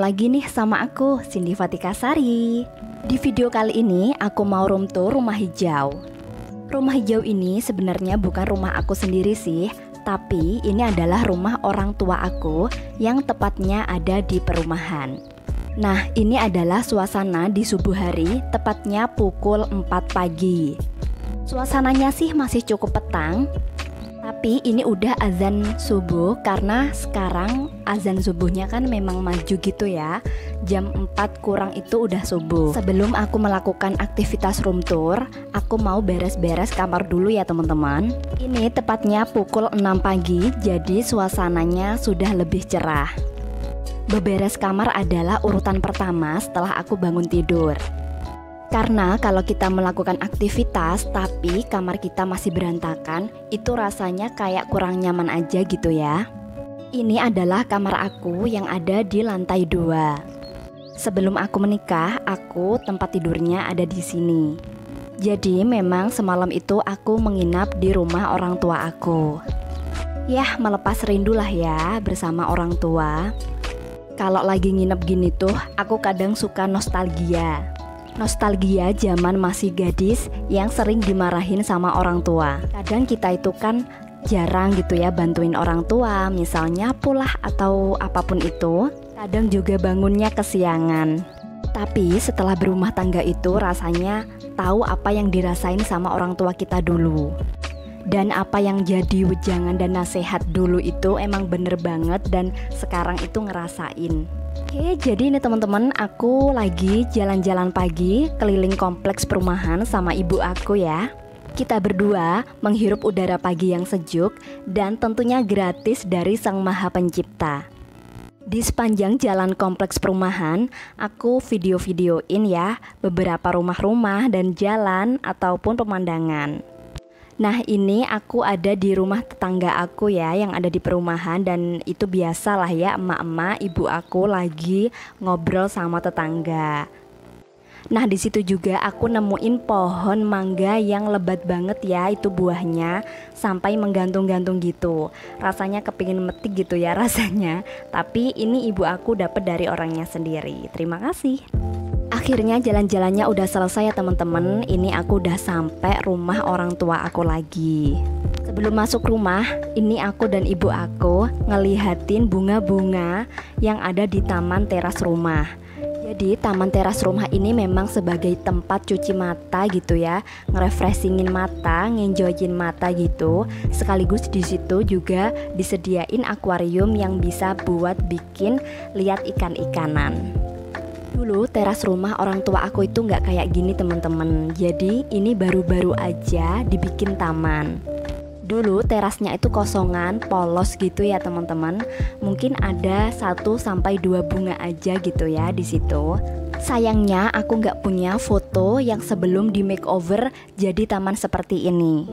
lagi nih sama aku, Cindy Fatika Sari. Di video kali ini aku mau room tour rumah hijau. Rumah hijau ini sebenarnya bukan rumah aku sendiri sih, tapi ini adalah rumah orang tua aku yang tepatnya ada di perumahan. Nah, ini adalah suasana di subuh hari, tepatnya pukul 4 pagi. Suasananya sih masih cukup petang, tapi ini udah azan subuh karena sekarang azan subuhnya kan memang maju gitu ya. Jam 4 kurang itu udah subuh. Sebelum aku melakukan aktivitas room tour, aku mau beres-beres kamar dulu ya teman-teman. Ini tepatnya pukul 6 pagi, jadi suasananya sudah lebih cerah. Beberes kamar adalah urutan pertama setelah aku bangun tidur. Karena kalau kita melakukan aktivitas tapi kamar kita masih berantakan, itu rasanya kayak kurang nyaman aja gitu ya. Ini adalah kamar aku yang ada di lantai 2. Sebelum aku menikah, aku tempat tidurnya ada di sini. Jadi memang semalam itu aku menginap di rumah orang tua aku. Yah, melepas rindu lah ya bersama orang tua. Kalau lagi nginep gini tuh, aku kadang suka nostalgia. Nostalgia zaman masih gadis yang sering dimarahin sama orang tua. Kadang kita itu kan jarang gitu ya bantuin orang tua, misalnya pulah atau apapun itu. Kadang juga bangunnya kesiangan. Tapi setelah berumah tangga itu rasanya tahu apa yang dirasain sama orang tua kita dulu. Dan apa yang jadi wejangan dan nasihat dulu itu emang bener banget dan sekarang itu ngerasain. Oke, jadi ini teman-teman, aku lagi jalan-jalan pagi keliling kompleks perumahan sama ibu aku ya. Kita berdua menghirup udara pagi yang sejuk dan tentunya gratis dari Sang Maha Pencipta. Di sepanjang jalan kompleks perumahan, aku video-videoin ya beberapa rumah-rumah dan jalan ataupun pemandangan. Nah, ini aku ada di rumah tetangga aku ya yang ada di perumahan, dan itu biasalah ya emak-emak ibu aku lagi ngobrol sama tetangga. Nah, di situ juga aku nemuin pohon mangga yang lebat banget ya itu buahnya sampai menggantung-gantung gitu. Rasanya kepingin metik gitu ya rasanya. Tapi ini ibu aku dapat dari orangnya sendiri. Terima kasih. Akhirnya jalan-jalannya udah selesai ya teman-teman. Ini aku udah sampai rumah orang tua aku lagi. Sebelum masuk rumah, ini aku dan ibu aku ngelihatin bunga-bunga yang ada di taman teras rumah. Jadi taman teras rumah ini memang sebagai tempat cuci mata gitu ya, ngerefreshingin mata, ngenjoyin mata gitu. Sekaligus di situ juga disediain akuarium yang bisa buat bikin lihat ikan-ikanan. Dulu teras rumah orang tua aku itu nggak kayak gini teman-teman. Jadi ini baru-baru aja dibikin taman. Dulu terasnya itu kosongan, polos gitu ya teman-teman. Mungkin ada 1-2 bunga aja gitu ya di situ. Sayangnya aku nggak punya foto yang sebelum di makeover jadi taman seperti ini.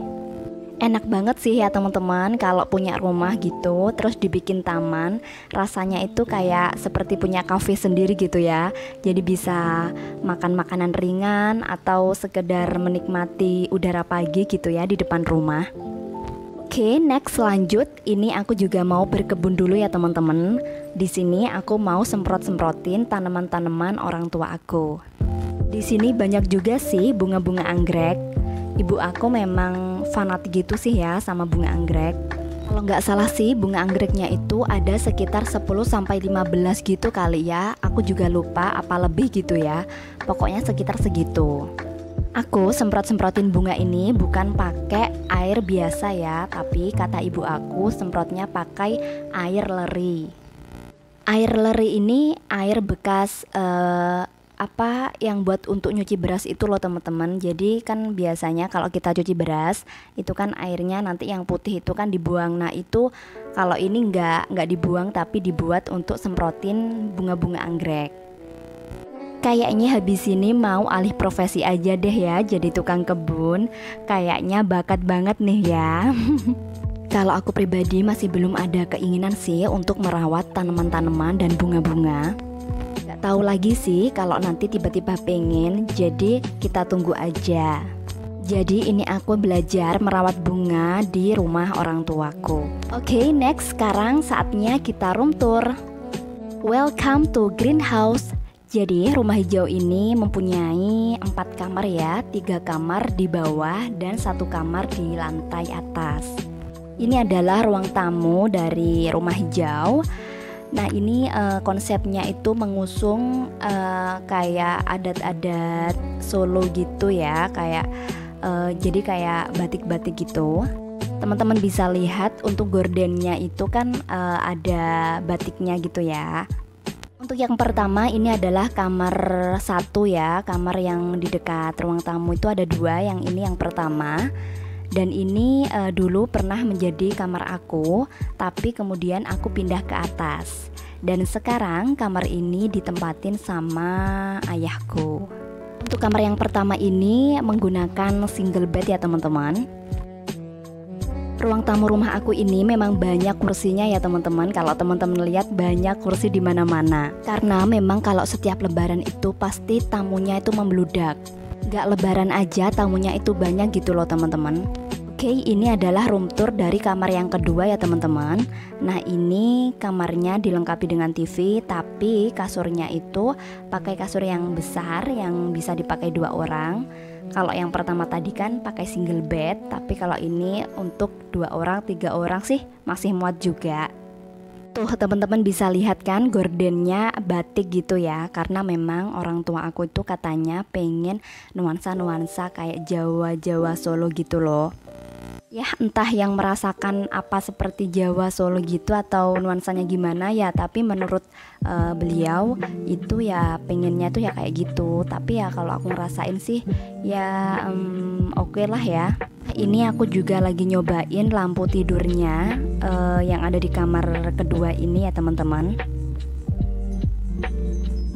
Enak banget sih ya teman-teman kalau punya rumah gitu terus dibikin taman. Rasanya itu kayak seperti punya cafe sendiri gitu ya. Jadi bisa makan makanan ringan atau sekedar menikmati udara pagi gitu ya di depan rumah. Oke, next lanjut. Ini aku juga mau berkebun dulu ya teman-teman. Di sini aku mau semprot-semprotin tanaman-tanaman orang tua aku. Di sini banyak juga sih bunga-bunga anggrek. Ibu aku memang fanatik gitu sih ya sama bunga anggrek. Kalau nggak salah sih bunga anggreknya itu ada sekitar 10-15 gitu kali ya. Aku juga lupa apa lebih gitu ya. Pokoknya sekitar segitu. Aku semprot-semprotin bunga ini bukan pakai air biasa ya, tapi kata ibu aku semprotnya pakai air leri. Air leri ini air bekas apa yang buat untuk nyuci beras itu loh teman-teman. Jadi kan biasanya kalau kita cuci beras itu kan airnya nanti yang putih itu kan dibuang. Nah itu kalau ini nggak dibuang tapi dibuat untuk semprotin bunga-bunga anggrek. Kayaknya habis ini mau alih profesi aja deh ya jadi tukang kebun. Kayaknya bakat banget nih ya. Kalau aku pribadi masih belum ada keinginan sih untuk merawat tanaman-tanaman dan bunga-bunga. Gak tahu lagi sih kalau nanti tiba-tiba pengen, jadi kita tunggu aja. Jadi ini aku belajar merawat bunga di rumah orang tuaku. Oke, next sekarang saatnya kita room tour. Welcome to greenhouse. Jadi rumah hijau ini mempunyai 4 kamar ya, 3 kamar di bawah dan 1 kamar di lantai atas. Ini adalah ruang tamu dari rumah hijau. Nah ini konsepnya itu mengusung kayak adat-adat Solo gitu ya, kayak jadi kayak batik-batik gitu. Teman-teman bisa lihat untuk gordennya itu kan ada batiknya gitu ya. Untuk yang pertama ini adalah kamar 1 ya, kamar yang di dekat ruang tamu itu ada 2, yang ini yang pertama. Dan ini dulu pernah menjadi kamar aku, tapi kemudian aku pindah ke atas. Dan sekarang kamar ini ditempatin sama ayahku. Untuk kamar yang pertama ini menggunakan single bed ya teman-teman. Ruang tamu rumah aku ini memang banyak kursinya ya teman-teman. Kalau teman-teman lihat banyak kursi di mana-mana. Karena memang kalau setiap lebaran itu pasti tamunya itu membludak. Gak lebaran aja tamunya itu banyak gitu loh teman-teman. Oke, ini adalah room tour dari kamar yang kedua ya teman-teman. Nah ini kamarnya dilengkapi dengan TV, tapi kasurnya itu pakai kasur yang besar yang bisa dipakai 2 orang. Kalau yang pertama tadi kan pakai single bed, tapi kalau ini untuk 2 orang, 3 orang sih masih muat juga. Tuh teman-teman bisa lihat kan gordennya batik gitu ya, karena memang orang tua aku itu katanya pengen nuansa-nuansa kayak Jawa-Jawa Solo gitu loh. Ya entah yang merasakan apa seperti Jawa Solo gitu atau nuansanya gimana ya, tapi menurut beliau itu ya pengennya tuh ya kayak gitu. Tapi ya kalau aku ngerasain sih ya oke lah ya. Ini aku juga lagi nyobain lampu tidurnya yang ada di kamar kedua ini ya teman-teman.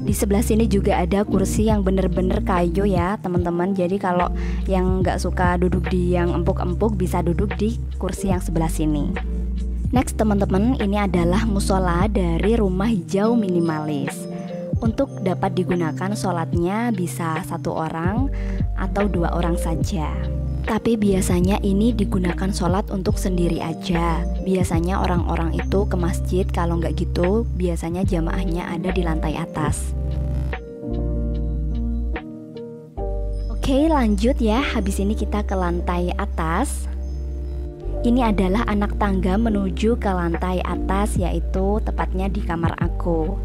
Di sebelah sini juga ada kursi yang bener-bener kayu ya teman-teman. Jadi kalau yang nggak suka duduk di yang empuk-empuk bisa duduk di kursi yang sebelah sini. Next teman-teman, ini adalah musola dari rumah hijau minimalis. Untuk dapat digunakan sholatnya bisa 1 orang atau 2 orang saja. Tapi biasanya ini digunakan sholat untuk sendiri aja. Biasanya orang-orang itu ke masjid, kalau nggak gitu biasanya jamaahnya ada di lantai atas. Oke lanjut ya, habis ini kita ke lantai atas. Ini adalah anak tangga menuju ke lantai atas, yaitu tepatnya di kamar aku.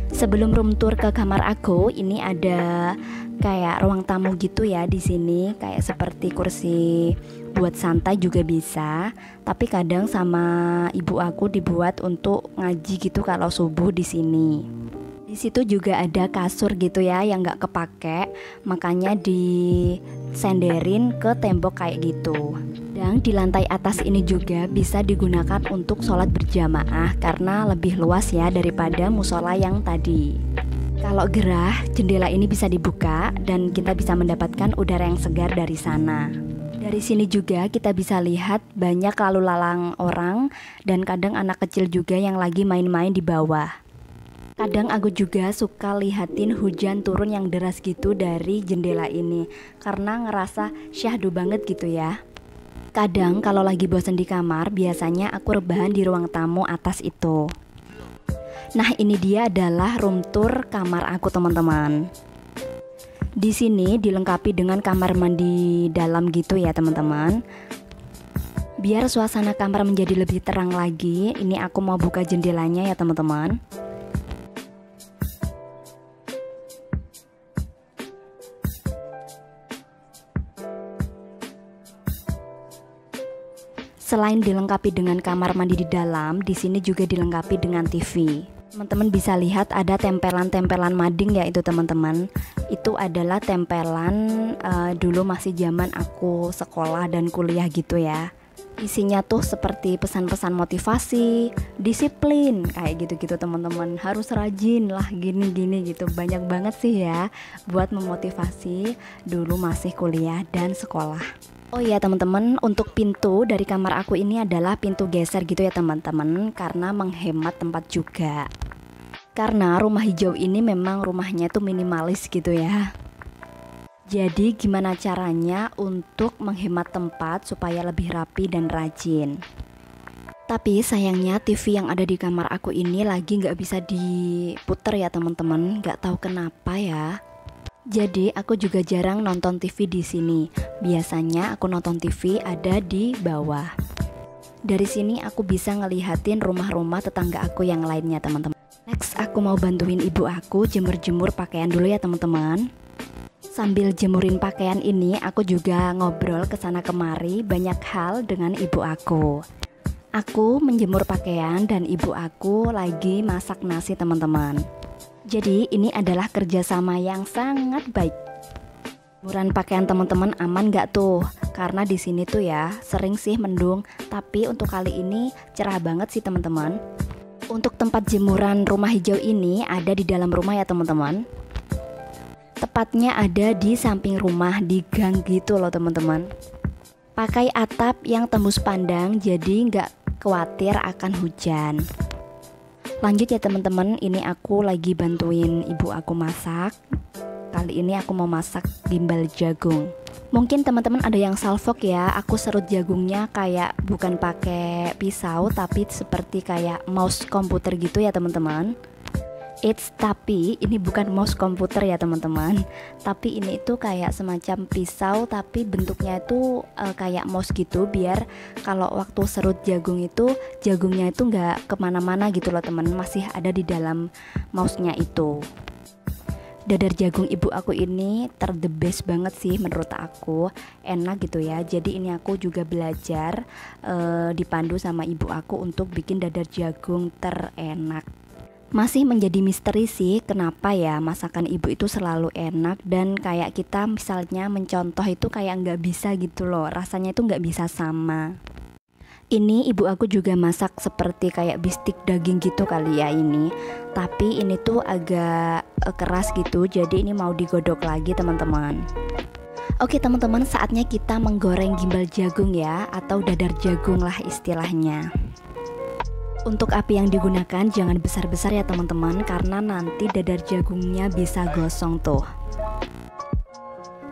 Sebelum room tour ke kamar aku, ini ada kayak ruang tamu gitu ya di sini, kayak seperti kursi buat santai juga bisa. Tapi kadang sama ibu aku dibuat untuk ngaji gitu kalau subuh di sini. Di situ juga ada kasur gitu ya yang nggak kepake, makanya disenderin ke tembok kayak gitu. Dan di lantai atas ini juga bisa digunakan untuk sholat berjamaah karena lebih luas ya daripada musola yang tadi. Kalau gerah, jendela ini bisa dibuka dan kita bisa mendapatkan udara yang segar dari sana. Dari sini juga kita bisa lihat banyak lalu lalang orang dan kadang anak kecil juga yang lagi main-main di bawah. Kadang aku juga suka lihatin hujan turun yang deras gitu dari jendela ini karena ngerasa syahdu banget gitu ya. Kadang kalau lagi bosan di kamar, biasanya aku rebahan di ruang tamu atas itu. Nah ini dia adalah room tour kamar aku teman-teman. Di sini dilengkapi dengan kamar mandi dalam gitu ya teman-teman. Biar suasana kamar menjadi lebih terang lagi, ini aku mau buka jendelanya ya teman-teman. Selain dilengkapi dengan kamar mandi di dalam, di sini juga dilengkapi dengan TV. Teman-teman bisa lihat ada tempelan-tempelan mading ya itu teman-teman. Itu adalah tempelan dulu masih zaman aku sekolah dan kuliah gitu ya. Isinya tuh seperti pesan-pesan motivasi, disiplin, kayak gitu-gitu teman-teman. Harus rajin lah gini-gini gitu. Banyak banget sih ya buat memotivasi dulu masih kuliah dan sekolah. Oh iya teman-teman, untuk pintu dari kamar aku ini adalah pintu geser gitu ya teman-teman, karena menghemat tempat juga. Karena rumah hijau ini memang rumahnya tuh minimalis gitu ya. Jadi gimana caranya untuk menghemat tempat supaya lebih rapi dan rajin. Tapi sayangnya TV yang ada di kamar aku ini lagi nggak bisa diputer ya teman-teman, nggak tahu kenapa ya. Jadi aku juga jarang nonton TV di sini. Biasanya aku nonton TV ada di bawah. Dari sini aku bisa ngelihatin rumah-rumah tetangga aku yang lainnya teman-teman. Next aku mau bantuin ibu aku jemur-jemur pakaian dulu ya teman-teman. Sambil jemurin pakaian ini aku juga ngobrol kesana kemari banyak hal dengan ibu aku. Aku menjemur pakaian dan ibu aku lagi masak nasi teman-teman. Jadi ini adalah kerjasama yang sangat baik. Jemuran pakaian teman-teman aman gak tuh? Karena di sini tuh ya sering sih mendung, tapi untuk kali ini cerah banget sih teman-teman. Untuk tempat jemuran rumah hijau ini ada di dalam rumah ya teman-teman. Tepatnya ada di samping rumah di gang gitu loh teman-teman. Pakai atap yang tembus pandang jadi nggak khawatir akan hujan. Lanjut ya teman-teman, ini aku lagi bantuin ibu aku masak. Kali ini aku mau masak gimbal jagung. Mungkin teman-teman ada yang salfok ya, aku serut jagungnya kayak bukan pakai pisau tapi seperti kayak mouse komputer gitu ya teman-teman. Tapi ini bukan mouse komputer ya teman-teman. Tapi ini itu kayak semacam pisau tapi bentuknya itu kayak mouse gitu, biar kalau waktu serut jagung itu jagungnya itu nggak kemana-mana gitu loh teman, masih ada di dalam mouse-nya itu. Dadar jagung ibu aku ini the best banget sih menurut aku, enak gitu ya. Jadi ini aku juga belajar dipandu sama ibu aku untuk bikin dadar jagung terenak. Masih menjadi misteri sih kenapa ya masakan ibu itu selalu enak dan kayak kita misalnya mencontoh itu kayak nggak bisa gitu loh, rasanya itu nggak bisa sama. Ini ibu aku juga masak seperti kayak bistik daging gitu kali ya ini, tapi ini tuh agak keras gitu, jadi ini mau digodok lagi teman-teman. Oke teman-teman, saatnya kita menggoreng gimbal jagung ya, atau dadar jagung lah istilahnya. Untuk api yang digunakan jangan besar-besar ya teman-teman, karena nanti dadar jagungnya bisa gosong tuh.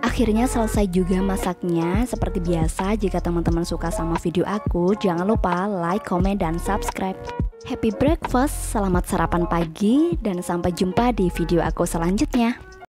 Akhirnya selesai juga masaknya. Seperti biasa, jika teman-teman suka sama video aku, jangan lupa like, comment, dan subscribe. Happy breakfast, selamat sarapan pagi, dan sampai jumpa di video aku selanjutnya.